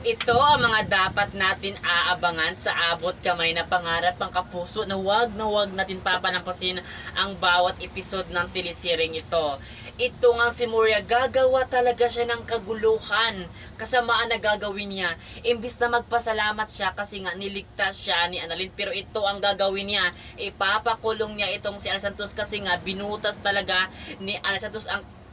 Ito ang mga dapat natin aabangan sa abot kamay na pangarap ng kapuso na wag natin papanampasin ang bawat episode ng teleseryeng ito. Ito nga si Moira, gagawa talaga siya ng kaguluhan. Kasamaan na gagawin niya. Imbis na magpasalamat siya kasi nga niligtas siya ni Annalyn. Pero ito ang gagawin niya. Ipapakulong niya itong si Ana Santos kasi nga binutas talaga ni Ana Santos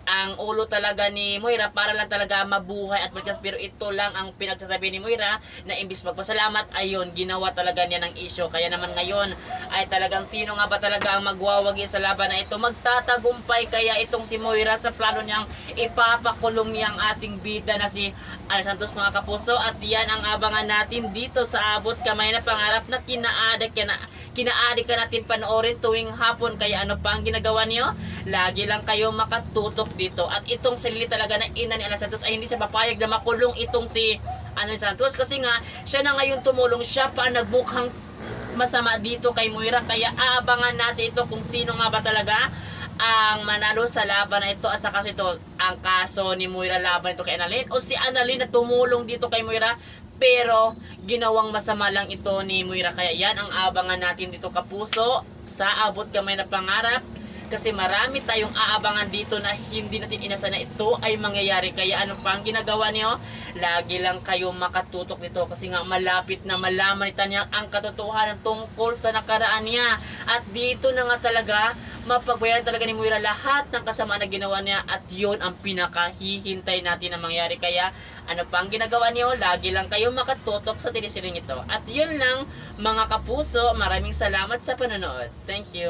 ang ulo talaga ni Moira para lang talaga mabuhay at magkas, pero ito lang ang pinagsasabi ni Moira na imbis magpasalamat, ayun, ginawa talaga niya ng issue. Kaya naman ngayon ay talagang sino nga ba talaga ang magwawagi sa laban na ito, magtatagumpay kaya itong si Moira sa plano niyang ipapakulong niyang ating bida na si Ana Santos, mga kapuso. At yan ang abangan natin dito sa abot kamay na pangarap na kinaadik ka natin panoorin tuwing hapon. Kaya ano pa ang ginagawa niyo? Lagi lang kayo makatutok dito. At itong sarili talaga na ina ni Ana Santos ay hindi siya papayag na makulong itong si Ana Santos kasi nga siya na ngayon tumulong, siya pa nagbukhang masama dito kay Moira. Kaya aabangan natin ito kung sino nga ba talaga ang manalo sa laban na ito. At saka ito ang kaso ni Moira laban ito kay Annalyn o si Annalyn na tumulong dito kay Moira pero ginawang masama lang ito ni Moira. Kaya yan ang abangan natin dito, kapuso, sa abot kamay na pangarap. Kasi marami tayong aabangan dito na hindi natin inasa na ito ay mangyayari. Kaya ano pa ang ginagawa niyo? Lagi lang kayo makatutok dito kasi nga malapit na malaman niya ang katotohanan tungkol sa nakaraan niya. At dito na nga talaga mapagbayaran talaga ni Moira lahat ng kasama na ginawa niya, at yun ang pinakahihintay natin na mangyari. Kaya ano pa ang ginagawa niyo? Lagi lang kayo makatutok sa teleseryeng ito. At yun lang, mga kapuso, maraming salamat sa panonood. Thank you.